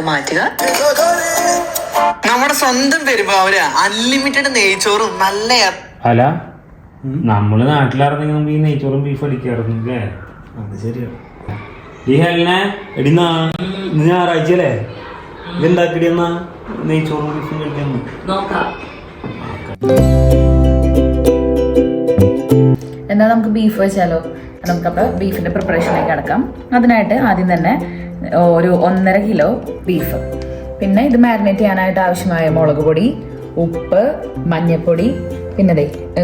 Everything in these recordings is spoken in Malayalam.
മാറ്റുക. നമ്മുടെ സ്വന്തം പെരുമ്പാവൂര് അൺലിമിറ്റഡ് നെയ്ച്ചോറും നല്ല. അല്ല, നമ്മള് നാട്ടിലിറങ്ങി നമുക്ക് ഈ നെയ്ച്ചോറും ബീഫ് അടിക്കാറുണ്ട് അല്ലേ? അത് ശരിയാണ്. ഈ ഹെലിനെ എടി ഇന്ന് ഞായറാഴ്ച അല്ലേ, ഇതുണ്ടാക്കിടി എന്നാ നെയ്ച്ചോറും ബീഫും കഴിക്കാൻ നോക്കാം. എന്നാൽ നമുക്ക് ബീഫ് വെച്ചാലോ? നമുക്കപ്പോൾ ബീഫിൻ്റെ പ്രിപ്പറേഷനിലേക്ക് കിടക്കാം. അതിനായിട്ട് ആദ്യം തന്നെ ഒരു 1.5 കിലോ ബീഫ്, പിന്നെ ഇത് മാരിനേറ്റ് ചെയ്യാനായിട്ട് ആവശ്യമായ മുളക് പൊടി, ഉപ്പ്, മഞ്ഞൾപ്പൊടി, പിന്നെ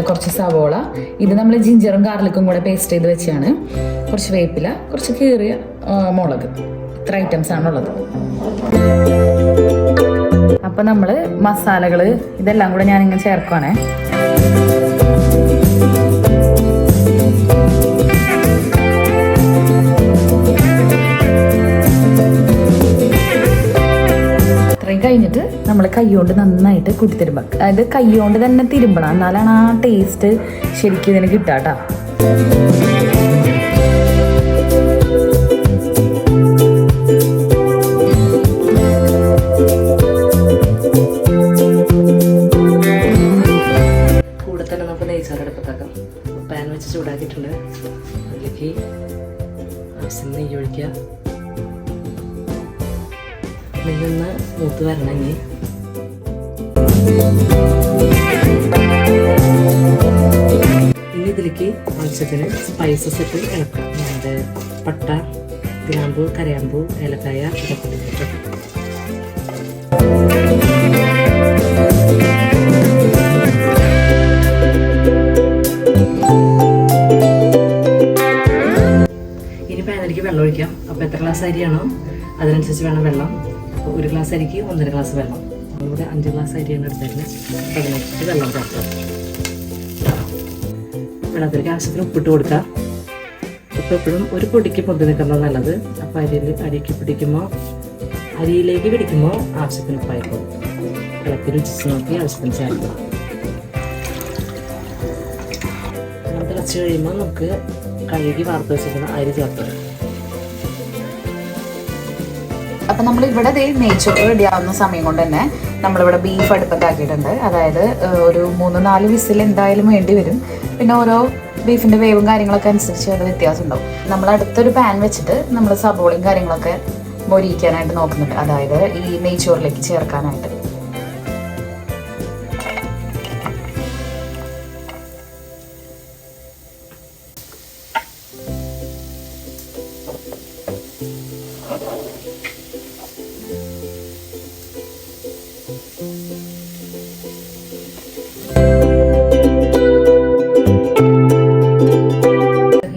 കുറച്ച് സവോള, ഇത് നമ്മൾ ജിഞ്ചറും ഗാർലിക്കും കൂടെ പേസ്റ്റ് ചെയ്ത് വെച്ചാണ്, കുറച്ച് വേപ്പില, കുറച്ച് കീറിയ മുളക്, ഇത്ര ഐറ്റംസ് ആണുള്ളത്. അപ്പം നമ്മൾ മസാലകൾ ഇതെല്ലാം കൂടെ ഞാനിങ്ങനെ ചേർക്കുവാണേ. കഴിഞ്ഞിട്ട് നമ്മൾ കൈകൊണ്ട് നന്നായിട്ട് കുത്തിത്തിരുമ്പ, അതായത് കൈകൊണ്ട് തന്നെ തിരുമ്പണം, എന്നാലാണ് ആ ടേസ്റ്റ് ശരിക്കും ഇതിന് കിട്ടാട്ടാ. കൂടെ തന്നെ നമുക്ക് നെയ്ച്ചോറ് അടുപ്പത്താക്കാം. പാൻ വെച്ച് ചൂടാക്കിയിട്ടുണ്ട്, അതിലേക്ക് നെയ്യ് ഒഴിക്കുക. നെയ്യൊന്ന് മൂത്ത് വരണമെങ്കിൽ ഇനി ഇതിലേക്ക് ആവശ്യത്തിന് സ്പൈസസ് ഇട്ട് ഇളക്കുക. അതായത് പട്ട, ഗ്രാമ്പു, കരയാമ്പു, ഏലക്കായ, ഇതൊക്കെ. ഇനി പാനിലേക്ക് വെള്ളം ഒഴിക്കാം. അപ്പോൾ എത്ര ഗ്ലാസ് അരിയാണോ അതിനനുസരിച്ച് വേണം വെള്ളം. അപ്പോൾ 1 ഗ്ലാസ് അരിക്ക് 1.5 ഗ്ലാസ് വെള്ളം. നമ്മളിവിടെ 5 ഗ്ലാസ് അരിയാണ് എടുത്തേക്കുന്നത്. അതിനനുസരിച്ച് വെള്ളം ചേർക്കുക. വെള്ളത്തിലേക്ക് ആവശ്യത്തിന് ഉപ്പിട്ട് കൊടുക്കുക. ഉപ്പ് എപ്പോഴും ഒരു പൊടിക്ക് പൊന്തി നിൽക്കുന്നത് നല്ലത്. അപ്പോൾ അരിക്ക് അരിയിലേക്ക് പിടിക്കുമ്പോൾ ആവശ്യത്തിന് ഉപ്പായിക്കും. ഇളക്കി രുചിച്ച് നോക്കി ആവശ്യത്തിന് ചേർക്കുക. അത് തിളച്ച് കഴിയുമ്പോൾ നമുക്ക് കഴുകി വാർത്ത് വെച്ചിരിക്കുന്ന അരി ചേർക്കുക. അപ്പം നമ്മൾ ഇവിടെ നെയ്ച്ചോറ് റെഡിയാവുന്ന സമയം കൊണ്ട് തന്നെ നമ്മളിവിടെ ബീഫ് അടുപ്പത്താക്കിയിട്ടുണ്ട്. അതായത് ഒരു 3-4 വിസിൽ എന്തായാലും വേണ്ടി വരും. പിന്നെ ഓരോ ബീഫിൻ്റെ വേവും കാര്യങ്ങളൊക്കെ അനുസരിച്ച് അത് വ്യത്യാസം ഉണ്ടാവും. നമ്മൾ അടുത്തൊരു പാൻ വെച്ചിട്ട് നമ്മൾ സബോളയും കാര്യങ്ങളൊക്കെ മൊരിയിക്കാനായിട്ട് നോക്കുന്നുണ്ട്, അതായത് ഈ നെയ്ച്ചോറിലേക്ക് ചേർക്കാനായിട്ട്.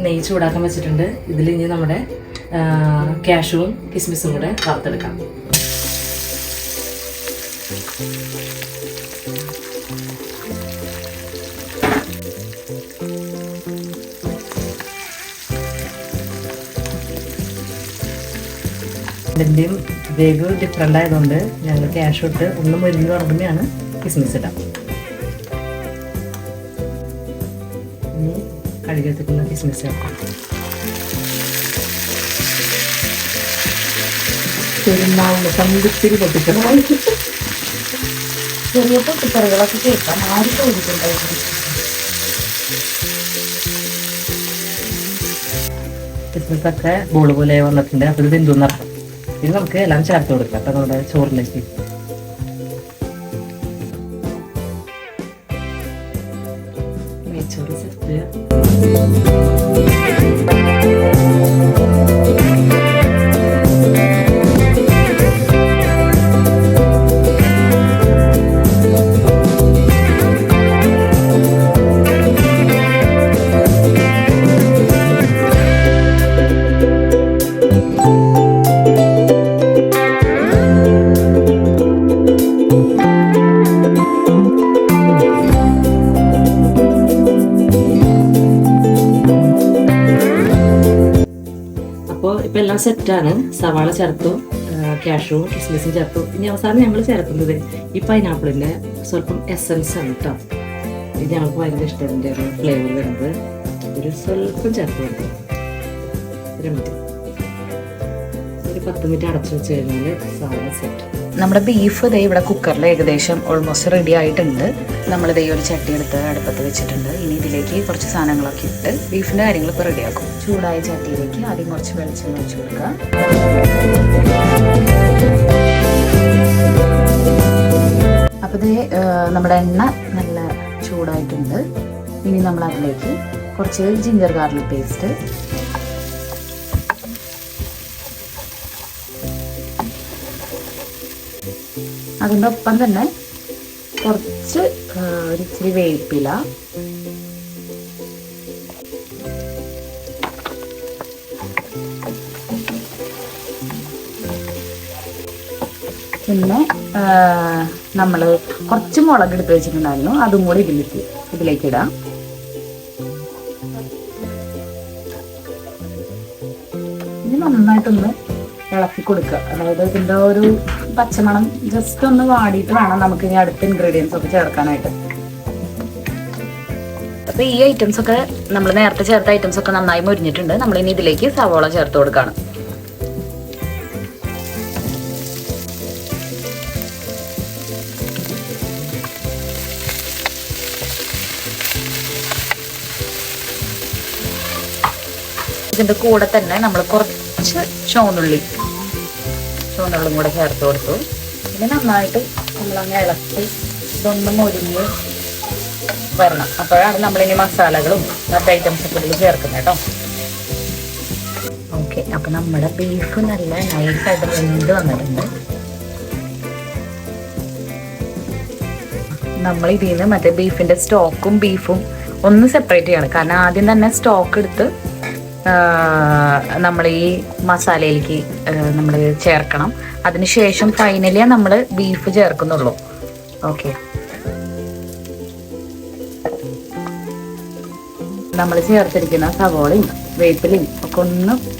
നെയ്യ് ചൂടാക്കാൻ വെച്ചിട്ടുണ്ട്. ഇതിൽ ഇനി നമ്മുടെ കാഷ്യൂവും കിസ്മിസും കൂടെ വറുത്തെടുക്കാം. ഇതിൻ്റെയും വേവ് ഡിഫറെൻ്റ് ആയതുകൊണ്ട് ഞങ്ങൾ കാഷ്യൂ ഇട്ട് ഒന്ന് മരുന്ന് പറഞ്ഞാണ് കിസ്മിസ് ഇടാം. ഇനി കഴുകിയെടുക്കുന്ന കിസ്മിസ് ചേർക്കാം. പെരുന്നാളിന് പങ്കുത്തിരി പൊട്ടിക്കണം. ചെറിയ പൊട്ടിക്കറികളൊക്കെ കേൾക്കാം. ആരും ചോദിക്കുന്നുണ്ടായിരുന്നു. കിസ്മിസൊക്കെ ബോൾ പോലെ വന്നിട്ടുണ്ട്. അപ്പോൾ ഇത് എന്തുന്നർത്ഥം. ഇത് നമുക്ക് എല്ലാം ചേർത്ത് കൊടുക്കാം. അപ്പം നമ്മുടെ ചോറിലേക്ക് നെയ്ച്ചോറ് ചേർത്ത് ഇപ്പം എല്ലാം സെറ്റാണ്. സവാള ചേർത്തു, കാഷ്യൂവും കിസ്മിസും ചേർത്തു. ഇനി അവസാനം ഞങ്ങൾ ചേർക്കുന്നത് ഈ പൈനാപ്പിളിൻ്റെ സ്വല്പം എസൻസ് ആണ് കേട്ടോ. ഇത് ഞങ്ങൾക്ക് ഭയങ്കര ഇഷ്ടം. ഇതിൻ്റെ ഒരു ഫ്ലേവർ വരുന്നത് ഒരു സ്വല്പം ചേർത്ത് കൊടുക്കും. ഒരു മിനിറ്റ് ഒരു 10 മിനിറ്റ് അടച്ചു വെച്ച് കഴിഞ്ഞാൽ സാധനം സെറ്റ്. നമ്മുടെ ബീഫ് ദേ ഇവിടെ കുക്കറിൽ ഏകദേശം ഓൾമോസ്റ്റ് റെഡി ആയിട്ടുണ്ട്. നമ്മൾ ദേ ഒരു ചട്ടി എടുത്ത് അടുപ്പത്ത് വെച്ചിട്ടുണ്ട്. ഇനി ഇതിലേക്ക് കുറച്ച് സാധനങ്ങളൊക്കെ ഇട്ട് ബീഫിൻ്റെ കാര്യങ്ങളൊക്കെ റെഡിയാക്കും. ചൂടായ ചട്ടിയിലേക്ക് ആദ്യം കുറച്ച് വെളിച്ചെണ്ണ ഒഴിച്ച് കൊടുക്കുക. അപ്പോൾ ദേ നമ്മുടെ എണ്ണ നല്ല ചൂടായിട്ടുണ്ട്. ഇനി നമ്മൾ അതിലേക്ക് കുറച്ച് ജിഞ്ചർ ഗാർലിക് പേസ്റ്റ്, അതിൻ്റെ ഒപ്പം തന്നെ കുറച്ച് ഒരിച്ചിരി വേപ്പില, പിന്നെ നമ്മൾ കുറച്ച് മുളക് എടുത്ത് വെച്ചിട്ടുണ്ടായിരുന്നു, അതും കൂടി ഇതിലേക്ക് ഇടാം. ഇനി നന്നായിട്ടൊന്ന് ഇളക്കി കൊടുക്കുക. അതായത് ഇതിൻ്റെ ഒരു പച്ചമണം ജസ്റ്റ് ഒന്ന് വാടിയിട്ട് വേണം നമുക്ക് ഇനി അടുത്ത ഇൻഗ്രീഡിയൻസ് ഒക്കെ ചേർക്കാനായിട്ട്. അപ്പോൾ ഈ ഐറ്റംസ് ഒക്കെ നമ്മൾ നേരത്തെ ചേർത്ത ഐറ്റംസ് ഒക്കെ നന്നായി മുരിഞ്ഞിട്ടുണ്ട്. നമ്മളിനി ഇതിലേക്ക് സവോള ചേർത്ത് കൊടുക്കുകയാണ്. ഇതിൻ്റെ കൂടെ തന്നെ നമ്മൾ കുറച്ച് ചുവന്നുള്ളിയും കൂടെ ചേർത്ത് കൊടുത്തു. പിന്നെ നന്നായിട്ട് നമ്മളങ്ങ് ഇളക്കി ഇതൊന്ന് മൊരിഞ്ഞ് വരണം. അപ്പോഴാണ് നമ്മളിനി മസാലകളും മറ്റു ഐറ്റംസൊക്കെ ഇതിൽ ചേർക്കുന്നത് കേട്ടോ. ഓക്കെ, അപ്പം നമ്മുടെ ബീഫ് നല്ല നൈസായിട്ട് വെന്ത് വന്നിട്ടുണ്ട്. നമ്മൾ ഇതിൽ നിന്ന് മറ്റേ ബീഫിൻ്റെ സ്റ്റോക്കും ബീഫും ഒന്ന് സെപ്പറേറ്റ് ചെയ്യണം. കാരണം ആദ്യം തന്നെ സ്റ്റോക്ക് എടുത്ത് നമ്മൾ ഈ മസാലയിലേക്ക് നമ്മൾ ചേർക്കണം. അതിനുശേഷം ഫൈനലി നമ്മൾ ബീഫ് ചേർക്കുന്നുള്ളൂ. ഓക്കെ, നമ്മൾ ചേർത്തിരിക്കുന്ന സവോളയും വേപ്പിലയും ഒക്കെ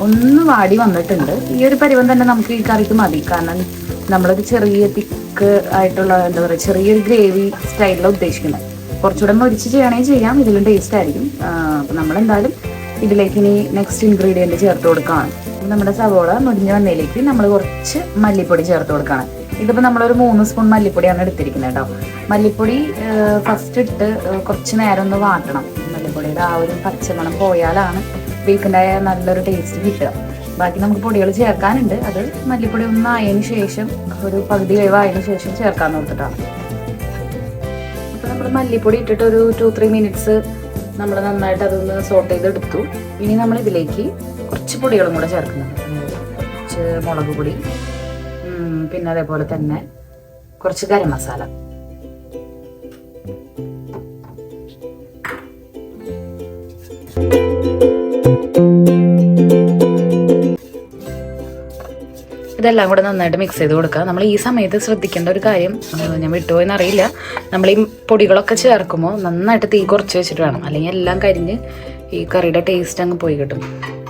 ഒന്ന് വാടി വന്നിട്ടുണ്ട്. ഈ ഒരു പരുവം തന്നെ നമുക്ക് ഈ കറിക്ക് മതി. കാരണം നമ്മളൊരു ചെറിയ തിക്ക് ആയിട്ടുള്ള എന്താ പറയുക, ചെറിയൊരു ഗ്രേവി സ്റ്റൈലിലാണ് ഉദ്ദേശിക്കുന്നത്. കുറച്ചുകൂടെ മൊരിച്ച് ചെയ്യണമെങ്കിൽ ചെയ്യാം, ഇതിലും ടേസ്റ്റ് ആയിരിക്കും. അപ്പം നമ്മളെന്തായാലും ഇതിലേക്ക് ഇനി നെക്സ്റ്റ് ഇൻഗ്രീഡിയൻറ്റ് ചേർത്ത് കൊടുക്കുകയാണ്. നമ്മുടെ സവോള മുരിഞ്ഞ് വന്നതിലേക്ക് നമ്മൾ കുറച്ച് മല്ലിപ്പൊടി ചേർത്ത് കൊടുക്കുകയാണ്. ഇതിപ്പോൾ നമ്മളൊരു 3 സ്പൂൺ മല്ലിപ്പൊടിയാണ് എടുത്തിരിക്കുന്നത് കേട്ടോ. മല്ലിപ്പൊടി ഫസ്റ്റ് ഇട്ട് കുറച്ച് നേരം ഒന്ന് വാട്ടണം. മല്ലിപ്പൊടിയുടെ ആ ഒരു പച്ചമണം പോയാലാണ് ബീഫിൻ്റെ നല്ലൊരു ടേസ്റ്റ് കിട്ടുക. ബാക്കി നമുക്ക് പൊടികൾ ചേർക്കാനുണ്ട്. അത് മല്ലിപ്പൊടി ഒന്ന് ആയതിനു ശേഷം, ഒരു പകുതി വേവായതിനു ശേഷം ചേർക്കാൻ നോക്കിയിട്ടാണ്. അപ്പോൾ നമ്മൾ മല്ലിപ്പൊടി ഇട്ടിട്ട് ഒരു 2-3 മിനിറ്റ്സ് നമ്മൾ നന്നായിട്ട് അതൊന്ന് സോട്ട് ചെയ്തെടുത്തു. ഇനി നമ്മൾ ഇതിലേക്ക് കുറച്ച് പൊടികളും കൂടെ ചേർക്കുന്നുണ്ട്. കുറച്ച് മുളക് പൊടി, പിന്നെ അതേപോലെ തന്നെ കുറച്ച് ഗരം മസാല. ഇതെല്ലാം കൂടെ നന്നായിട്ട് മിക്സ് ചെയ്ത് കൊടുക്കുക. നമ്മൾ ഈ സമയത്ത് ശ്രദ്ധിക്കേണ്ട ഒരു കാര്യം, ഞാൻ വിട്ടുപോയെന്ന് അറിയില്ല, നമ്മൾ ഈ പൊടികളൊക്കെ ചേർക്കുമ്പോൾ നന്നായിട്ട് തീ കുറച്ച് വെച്ചിട്ട് വേണം. അല്ലെങ്കിൽ എല്ലാം കരിഞ്ഞ് ഈ കറിയുടെ ടേസ്റ്റ് അങ്ങ് പോയി കിട്ടും.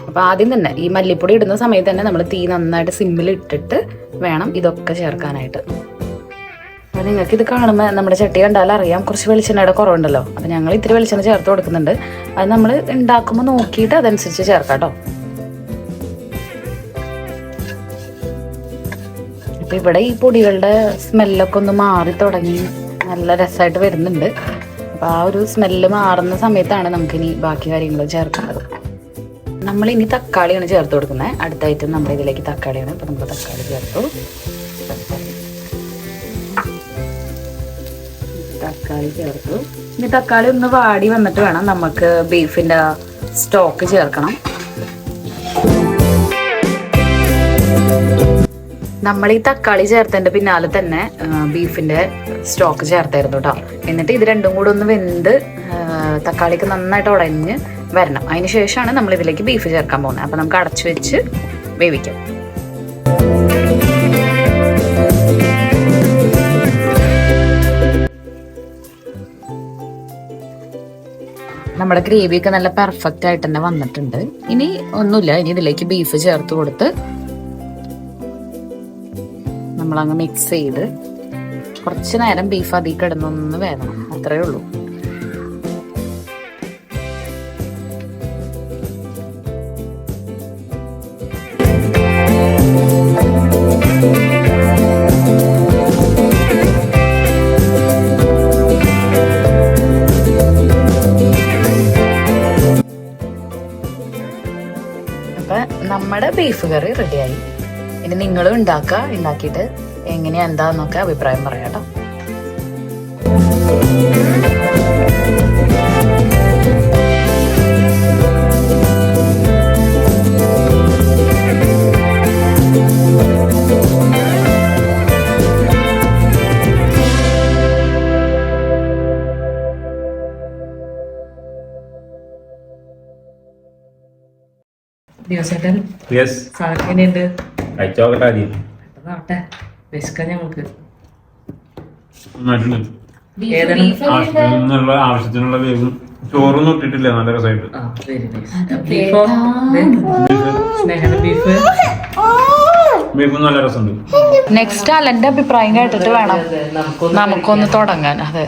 അപ്പോൾ ആദ്യം തന്നെ ഈ മല്ലിപ്പൊടി ഇടുന്ന സമയത്ത് തന്നെ നമ്മൾ തീ നന്നായിട്ട് സിമ്മിൽ ഇട്ടിട്ട് വേണം ഇതൊക്കെ ചേർക്കാനായിട്ട്. അപ്പോൾ നിങ്ങൾക്ക് ഇത് കാണുമ്പോൾ നമ്മുടെ ചട്ടി കണ്ടാൽ അറിയാം കുറച്ച് വെളിച്ചെണ്ണയുടെ കുറവുണ്ടല്ലോ. അപ്പോൾ ഞങ്ങൾ ഇത്തിരി വെളിച്ചെണ്ണ ചേർത്ത് കൊടുക്കുന്നുണ്ട്. അത് നമ്മൾ ഉണ്ടാക്കുമ്പോൾ നോക്കിയിട്ട് അതനുസരിച്ച് ചേർക്കാം കേട്ടോ. അപ്പം ഇവിടെ ഈ പൊടികളുടെ സ്മെല്ലൊക്കെ ഒന്ന് മാറി തുടങ്ങി നല്ല രസമായിട്ട് വരുന്നുണ്ട്. അപ്പോൾ ആ ഒരു സ്മെല്ല് മാറുന്ന സമയത്താണ് നമുക്കിനി ബാക്കി കാര്യങ്ങൾ ചേർക്കേണ്ടത്. നമ്മളിനി തക്കാളിയാണ് ചേർത്ത് കൊടുക്കുന്നത്. അടുത്തായിട്ട് നമ്മുടെ ഇതിലേക്ക് തക്കാളിയാണ്. അപ്പോൾ നമ്മൾ തക്കാളി ചേർത്തു. ഇനി തക്കാളി ഒന്ന് വാടി വന്നിട്ട് വേണം നമുക്ക് ബീഫിൻ്റെ സ്റ്റോക്ക് ചേർക്കണം. നമ്മൾ ഈ തക്കാളി ചേർത്തതിൻ്റെ പിന്നാലെ തന്നെ ബീഫിൻ്റെ സ്റ്റോക്ക് ചേർത്തായിരുന്നു കേട്ടോ. എന്നിട്ട് ഇത് രണ്ടും കൂടെ ഒന്ന് വെന്ത് തക്കാളിക്ക് നന്നായിട്ട് ഉടഞ്ഞ് വരണം. അതിന് ശേഷമാണ് നമ്മൾ ഇതിലേക്ക് ബീഫ് ചേർക്കാൻ പോകുന്നത്. അപ്പോൾ നമുക്ക് അടച്ചു വെച്ച് വേവിക്കാം. നമ്മുടെ ഗ്രേവിയൊക്കെ നല്ല പെർഫെക്റ്റ് ആയിട്ട് തന്നെ വന്നിട്ടുണ്ട്. ഇനി ഒന്നുമില്ല, ഇനി ഇതിലേക്ക് ബീഫ് ചേർത്ത് കൊടുത്ത് നമ്മളങ്ങ് മിക്സ് ചെയ്ത് കുറച്ച് നേരം ബീഫ് അതിൽ കിടന്നൊന്ന് വേണം. അത്രയേ ഉള്ളൂ. ബീഫ് കറി റെഡിയായി. ഇനി നിങ്ങളും ഉണ്ടാക്കിയിട്ട് എങ്ങനെയാ എന്താന്നൊക്കെ അഭിപ്രായം പറയാട്ടോ. ദിവസേട്ടൻ യെസ് സാധനം എങ്ങനെയുണ്ട്? കഴിച്ചോക്കട്ടെ ആദ്യം. ആവട്ടെ, വിശക്കാൻ ഞങ്ങൾക്ക്. ആവശ്യത്തിനുള്ള വേവും ചോറൊന്നും ഇട്ടിട്ടില്ല. നല്ല രസമായിട്ട്. ബീഫ് ബീഫും നല്ല രസമുണ്ട്. നെക്സ്റ്റ് അലന്റെ അഭിപ്രായം കേട്ടിട്ട് വേണം നമുക്കൊന്ന് തുടങ്ങാൻ. അതെ,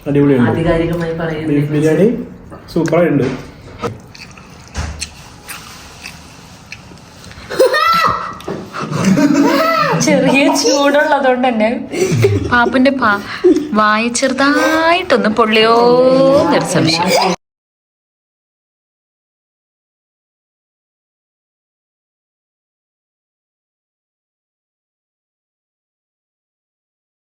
അടിപൊളിയുണ്ട്. ആധികാരികമായി ബീഫ് ബിരിയാണി സൂപ്പറായിട്ടുണ്ട്. ചെറിയ ചൂടുള്ളതുകൊണ്ട് തന്നെ പാപ്പിന്റെ വായ ചെറുതായിട്ടൊന്ന് പൊള്ളിയോ എന്നൊരു സംശയം.